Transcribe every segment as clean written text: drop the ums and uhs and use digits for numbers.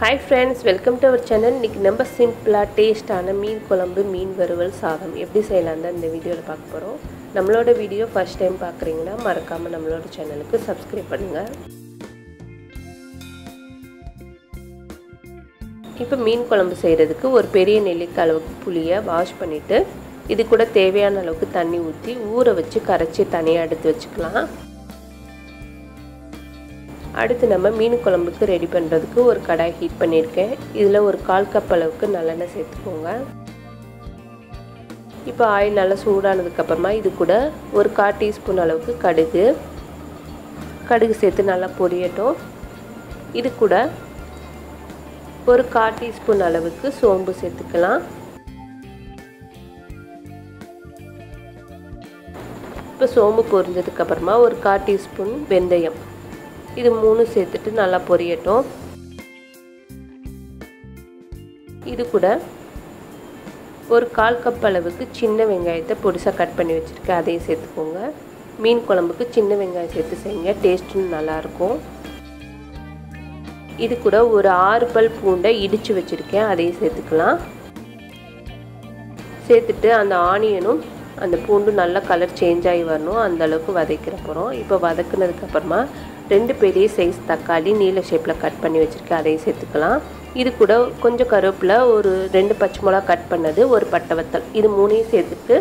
Hi friends, welcome to our channel. இன்னைக்கு நம்ம சிம்பிளா டேஸ்டான மீன் குழம்பு மீன் வறுவல் சாதம் எப்படி செய்யலாம்னு இந்த வீடியோல பார்க்க போறோம். நம்மளோட வீடியோ ஃபர்ஸ்ட் டைம் பார்க்கறீங்கன்னா மறக்காம நம்மளோட சேனலுக்கு Subscribe பண்ணுங்க. இப்போ மீன் குழம்பு செய்யிறதுக்கு ஒரு பெரிய நெல்லிக்காய் அளவுக்கு புளியை வாஷ் பண்ணிட்டு இது கூட தேவையான அளவுக்கு தண்ணி ஊத்தி ஊற வச்சு கரைச்சி தனியா எடுத்து வச்சுக்கலாம். அடுத்து நம்ம மீன் குழம்புக்கு ரெடி பண்றதுக்கு ஒரு கடாய் ஹீட் பண்ணிருக்கேன். இதுல ஒரு 1/4 கப் அளவுக்கு நல்லெண்ணெய் சேர்த்துக்கோங்க. இப்போ ஆயில் நல்லா சூடானதுக்கு அப்புறமா இது கூட ஒரு 1/4 டீஸ்பூன் அளவுக்கு கடுகு சேர்த்து நல்லா பொரியட்டும். இது கூட ஒரு 1/4 டீஸ்பூன் அளவுக்கு சோம்பு சேர்த்துக்கலாம். இப்போ சோம்பு பொரிஞ்சதுக்கு அப்புறமா ஒரு 1/4 டீஸ்பூன் வெந்தயம் இது மூணு சேர்த்துட்டு நல்லா பொரியட்டும். இது கூட ஒரு 1/4 கப் அளவுக்கு சின்ன வெங்காயத்தை பொடிசா கட் பண்ணி வச்சிருக்கேன். அதையும் சேர்த்துக்கோங்க. மீன் குழம்புக்கு சின்ன வெங்காயம் சேர்த்து செய்யுங்க, டேஸ்ட்டும் நல்லா இருக்கும். இது கூட ஒரு 6 பல் பூண்டை இடிச்சு வச்சிருக்கேன், அதையும் சேர்த்துக்கலாம். சேர்த்துட்டு அந்த ஆனியனும் அந்த பூண்டு நல்லா கலர் சேஞ்ச் ஆகி வரணும், அந்த அளவுக்கு வதக்கிற போறோம். இப்போ வதக்குனதுக்கு அப்புறமா 2 பெரிய சைஸ் தக்காளி நீல ஷேப்ல கட் பண்ணி வச்சிருக்கேன், அதையும் சேர்த்துக்கலாம். இது கூட கொஞ்சம் கருவேப்பிலை, ஒரு 2 பச்சை மிளகாய் கட் பண்ணது, ஒரு பட்டை வத்தல், இது மூணையும் சேர்த்துட்டு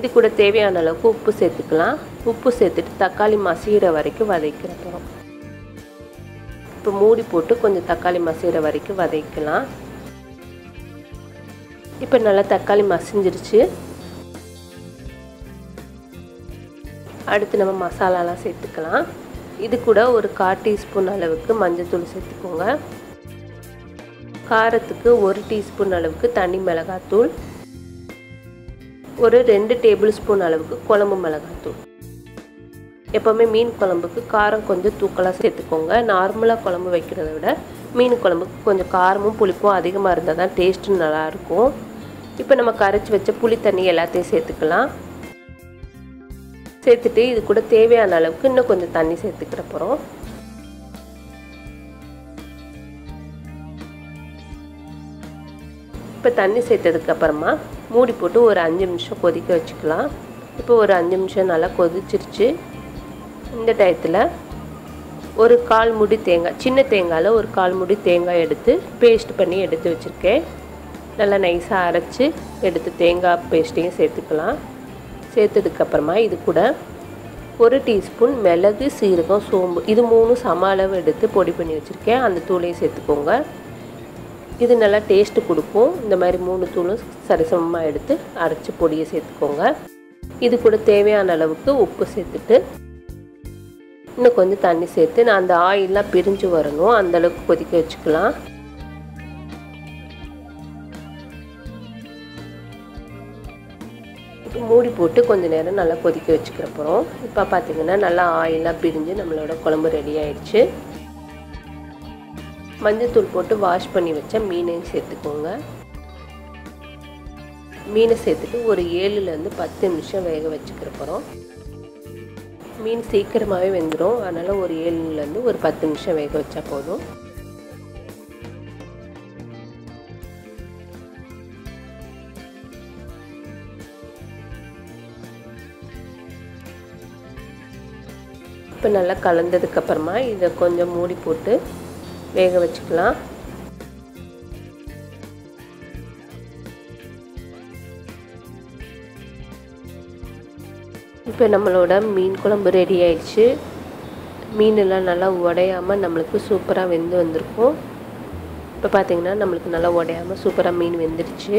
இது கூட தேவையான அளவுக்கு உப்பு சேர்த்துக்கலாம். உப்பு சேர்த்துட்டு தக்காளி மசிகிற வரைக்கும் வதக்கிற போறோம். இப்போ மூடி போட்டு கொஞ்சம் தக்காளி மசிகிற வரைக்கும் வதக்கலாம். இப்போ நல்லா தக்காளி மசிஞ்சிருச்சு. அடுத்து நம்ம மசாலாலாம் சேர்த்துக்கலாம். இது கூட ஒரு 1/4 டீஸ்பூன் அளவுக்கு மஞ்சள் தூள் சேர்த்துக்கோங்க. காரத்துக்கு 1 டீஸ்பூன் அளவுக்கு தனி மிளகாய் தூள், ஒரு 2 டேபிள் ஸ்பூன் அளவுக்கு குழம்பு மிளகாய் தூள். எப்பவுமே மீன் குழம்புக்கு காரம் கொஞ்சம் தூக்கலா சேர்த்துக்கோங்க. நார்மலா குழம்பு வைக்கிறத விட மீன் குழம்புக்கு கொஞ்சம் காரமும் புளிப்பும் அதிகமாக இருந்தால் தான் டேஸ்ட்டும் நல்லா இருக்கும். இப்போ நம்ம கரைச்சி வச்ச புளி தண்ணி எல்லாத்தையும் சேர்த்துக்கலாம். சேர்த்துட்டு இது கூட தேவையான அளவுக்கு இன்னும் கொஞ்சம் தண்ணி சேர்த்துக்கிற போறோம். இப்போ தண்ணி சேர்த்ததுக்கு அப்புறமா மூடி போட்டு ஒரு 5 நிமிஷம் கொதிக்க வச்சுக்கலாம். இப்போ ஒரு 5 நிமிஷம் நல்லா கொதிச்சிருச்சு. இந்த டயத்தில் ஒரு 1/4 மூடி தேங்காய், சின்ன தேங்காயில் ஒரு 1/4 மூடி தேங்காய் எடுத்து பேஸ்ட் பண்ணி எடுத்து வச்சுருக்கேன். நல்லா நைஸாக அரைச்சி எடுத்து தேங்காய் பேஸ்ட்டையும் சேர்த்துக்கலாம். சேர்த்ததுக்கப்புறமா இது கூட 1 டீஸ்பூன் மிளகு, சீரகம், சோம்பு இது மூணு சம அளவு எடுத்து பொடி பண்ணி வச்சுருக்கேன், அந்த தூளையும் சேர்த்துக்கோங்க. இது நல்லா டேஸ்ட்டு கொடுக்கும். இந்த மாதிரி 3 தூளும் சரிசமமாக எடுத்து அரைச்சி பொடியை சேர்த்துக்கோங்க. இது கூட தேவையான அளவுக்கு உப்பு சேர்த்துட்டு இன்னும் கொஞ்சம் தண்ணி சேர்த்து நான் அந்த ஆயிலெலாம் பிரிஞ்சு வரணும், அந்தளவுக்கு கொதிக்க வச்சுக்கலாம். இப்போ மூடி போட்டு கொஞ்சம் நேரம் நல்லா கொதிக்க வச்சுக்கிற போகிறோம். இப்போ பார்த்தீங்கன்னா நல்லா ஆயிலெலாம் பிரிஞ்சு நம்மளோட குழம்பு ரெடி ஆயிடுச்சு. மஞ்சத்தூள் போட்டு வாஷ் பண்ணி வச்ச மீனையும் சேர்த்துக்கோங்க. மீனை சேர்த்துட்டு ஒரு 7லேருந்து 10 நிமிஷம் வேக வச்சுக்கிற போகிறோம். மீன் சீக்கிரமாகவே வெந்துடும், அதனால் ஒரு 7லேருந்து ஒரு 10 நிமிஷம் வேக வச்சா போதும். இப்போ நல்லா கலந்ததுக்கப்புறமா இதை கொஞ்சம் மூடி போட்டு வேக வச்சுக்கலாம். இப்போ நம்மளோட மீன் குழம்பு ரெடி ஆயிடுச்சு. மீனெல்லாம் நல்லா உடையாமல் நம்மளுக்கு சூப்பராக வெந்து வந்திருக்கும். இப்போ பார்த்தீங்கன்னா நம்மளுக்கு நல்லா உடையாமல் சூப்பராக மீன் வெந்துடுச்சு.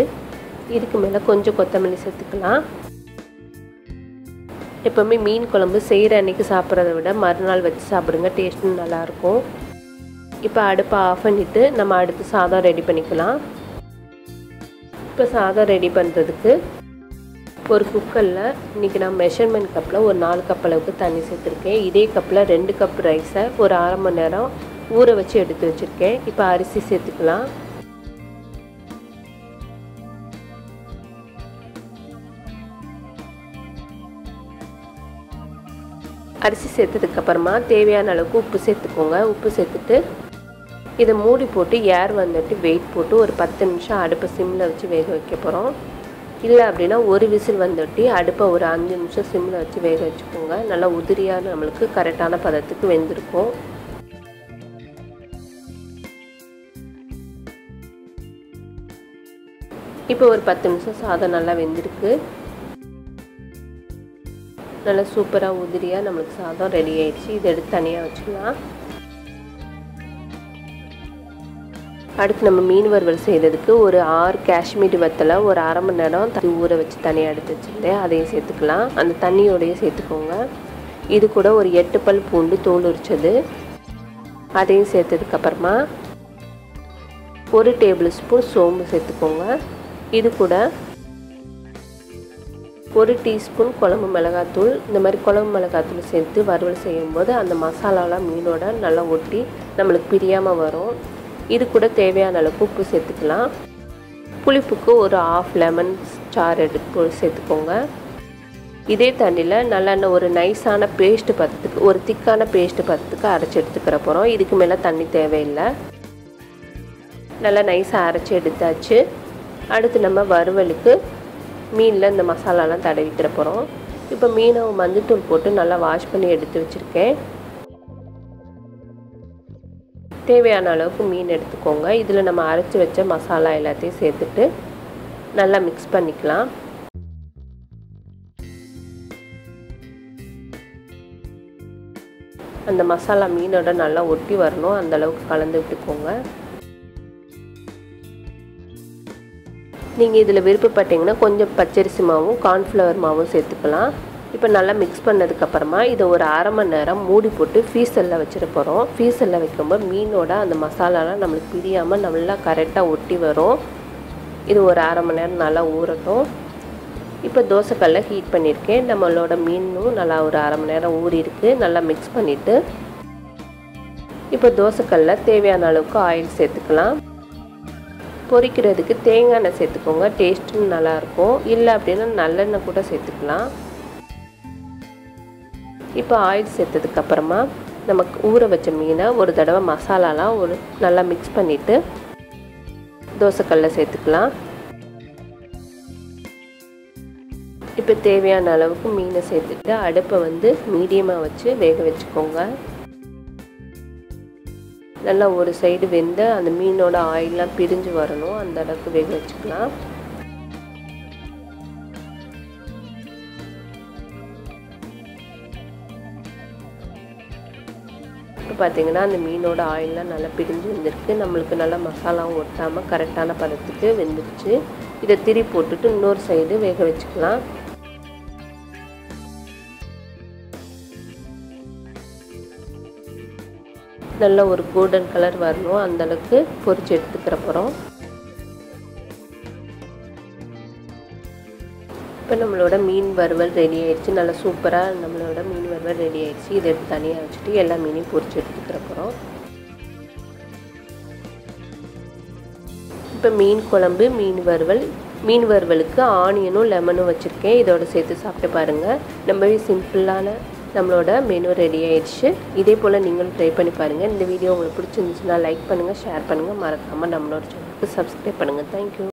இதுக்கு மேலே கொஞ்சம் கொத்தமல்லி சேர்த்துக்கலாம். எப்போவுமே மீன் குழம்பு செய்கிற அன்றைக்கி சாப்பிட்றத விட மறுநாள் வச்சு சாப்பிடுங்க, டேஸ்ட்டும் நல்லாயிருக்கும். இப்போ அடுப்பை ஆஃப் பண்ணிவிட்டு நம்ம அடுத்து சாதம் ரெடி பண்ணிக்கலாம். இப்போ சாதம் ரெடி பண்ணுறதுக்கு ஒரு குக்கரில் இன்றைக்கி நான் மெஷர்மெண்ட் கப்பில் ஒரு 4 கப் அளவுக்கு தண்ணி சேர்த்துருக்கேன். இதே கப்பில் 2 கப் ரைஸை ஒரு 1/2 மணி நேரம் ஊற வச்சு எடுத்து வச்சுருக்கேன். இப்போ அரிசி சேர்த்துக்கலாம். அரிசி சேர்த்ததுக்கப்புறமா தேவையான அளவுக்கு உப்பு சேர்த்துக்கோங்க. உப்பு சேர்த்துட்டு இதை மூடி போட்டு ஏர் வந்துட்டு வெயிட் போட்டு ஒரு 10 நிமிஷம் அடுப்பை சிம்மில் வச்சு வேக வைக்க போகிறோம். இல்லை அப்படின்னா ஒரு விசில் வந்துட்டு அடுப்பை ஒரு 5 நிமிஷம் சிம்மில் வச்சு வேக வச்சுக்கோங்க. நல்லா உதிரியாக நம்மளுக்கு கரெக்டான பதத்துக்கு வெந்திருக்கும். இப்போ ஒரு 10 நிமிஷம் சாதம் நல்லா வெந்திருக்கு. நல்லா சூப்பராக உதிரியாக நம்மளுக்கு சாதம் ரெடி ஆயிடுச்சு. இதை எடுத்து தனியாக வச்சுக்கலாம். அடுத்து நம்ம மீன் வறுவல் செய்கிறதுக்கு ஒரு 6 காஷ்மீரி வத்தலை ஒரு அரை மணி நேரம் ஊற வச்சு தனியாக எடுத்து வச்சுருந்தேன். அதையும் சேர்த்துக்கலாம். அந்த தண்ணியோடையே சேர்த்துக்கோங்க. இது கூட ஒரு 8 பல் பூண்டு தோல் உரிச்சது அதையும் சேர்த்ததுக்கப்புறமா 1 டேபிள் ஸ்பூன் சோம்பு சேர்த்துக்கோங்க. இது கூட 1 டீஸ்பூன் குழம்பு மிளகாத்தூள். இந்த மாதிரி குழம்பு மிளகாத்தூள் சேர்த்து வறுவல் செய்யும்போது அந்த மசாலாலாம் மீனோட நல்லா ஒட்டி நம்மளுக்கு பிரியாமல் வரும். இது கூட தேவையான அளவுக்கு உப்பு சேர்த்துக்கலாம். புளிப்புக்கு ஒரு 1/2 லெமன் சாறு எடுத்து சேர்த்துக்கோங்க. இதே தண்ணியில் நல்லெண்ணெய் ஒரு நைஸான பேஸ்ட்டு பதத்துக்கு ஒரு திக்கான பேஸ்ட்டு பதத்துக்கு அரைச்சி எடுத்துக்கிற போகிறோம். இதுக்கு மேலே தண்ணி தேவையில்லை. நல்லா நைஸாக அரைச்சி எடுத்தாச்சு. அடுத்து நம்ம வறுவலுக்கு மீனில் இந்த மசாலாலாம் தடவிக்கிற போகிறோம். இப்போ மீனை மஞ்சத்தூள் போட்டு நல்லா வாஷ் பண்ணி எடுத்து வச்சுருக்கேன். தேவையான அளவுக்கு மீன் எடுத்துக்கோங்க. இதில் நம்ம அரைச்சி வச்ச மசாலா எல்லாத்தையும் சேர்த்துட்டு நல்லா மிக்ஸ் பண்ணிக்கலாம். அந்த மசாலா மீனோட நல்லா ஒட்டி வரணும். அந்த அளவுக்கு கலந்து விட்டுக்கோங்க. நீங்கள் இதில் விருப்பப்பட்டீங்கன்னா கொஞ்சம் பச்சரிசி மாவும் கார்ன்ஃப்ளவர் மாவும் சேர்த்துக்கலாம். இப்போ நல்லா மிக்ஸ் பண்ணதுக்கப்புறமா இதை ஒரு அரை மணி நேரம் மூடி போட்டு ஃப்ரீசரில் வச்சிட போகிறோம். ஃப்ரீசரில் வைக்கும்போது மீனோட அந்த மசாலாலாம் நம்மளுக்கு பிரியாமல் நல்லா கரெக்டாக ஒட்டி வரும். இது ஒரு அரை மணி நேரம் நல்லா ஊறட்டும். இப்போ தோசைக்கல்லை ஹீட் பண்ணியிருக்கேன். நம்மளோட மீனும் நல்லா ஒரு அரை மணி நேரம் ஊறி இருக்குது. நல்லா மிக்ஸ் பண்ணிவிட்டு இப்போ தோசைக்கல்ல தேவையான அளவுக்கு ஆயில் சேர்த்துக்கலாம். பொரிக்கிறதுக்கு தேங்காய் எண்ணெய் சேர்த்துக்கோங்க. டேஸ்ட்டும் நல்லாயிருக்கும். இல்லை அப்படின்னா நல்லெண்ணெய் கூட சேர்த்துக்கலாம். இப்போ ஆயில் சேர்த்ததுக்கப்புறமா நமக்கு ஊற வச்ச மீனை ஒரு தடவை மசாலாலாம் நல்லா மிக்ஸ் பண்ணிவிட்டு தோசைக்கல்ல சேர்த்துக்கலாம். இப்போ தேவையான அளவுக்கு மீனை சேர்த்துட்டு அடுப்பை மீடியமாக வச்சு வேக வச்சுக்கோங்க. நல்லா ஒரு சைடு வெந்து அந்த மீனோட ஆயிலெலாம் பிரிஞ்சு வரணும். அந்த அளவுக்கு வேக வச்சுக்கலாம். இப்போ பார்த்தீங்கன்னா அந்த மீனோட ஆயிலெலாம் நல்லா பிரிஞ்சு வந்துருக்கு. நம்மளுக்கு நல்லா மசாலாவும் ஒட்டாமல் கரெக்டான பதத்துக்கு வெந்துருச்சு. இதை திரி போட்டுட்டு இன்னொரு சைடு வேக வச்சுக்கலாம். நல்ல ஒரு கோல்டன் கலர் வரணும். அந்தளவுக்கு பொரிச்சு எடுத்துக்கிற போகிறோம். இப்போ நம்மளோட மீன் வறுவல் ரெடி ஆயிடுச்சு. நல்லா சூப்பராக நம்மளோட மீன் வறுவல் ரெடி ஆயிடுச்சு. இதை எடுத்து தனியாக வச்சுட்டு எல்லா மீனையும் பொரிச்சு எடுத்துக்கிற போகிறோம். இப்போ மீன் குழம்பு மீன் வறுவலுக்கு ஆனியனும் லெமனும் வச்சுருக்கேன். இதோட சேர்த்து சாப்பிட்டு பாருங்கள். ரொம்பவே சிம்பிளான நம்மளோட மெனு ரெடி ஆயிடுச்சு. இதே போல் நீங்களும் ட்ரை பண்ணி பாருங்கள். இந்த வீடியோ உங்களுக்கு பிடிச்சிருந்துச்சுன்னா லைக் பண்ணுங்கள், ஷேர் பண்ணுங்கள். மறக்காமல் நம்மளோட சேனலுக்கு சப்ஸ்கிரைப் பண்ணுங்கள். தேங்க்யூ.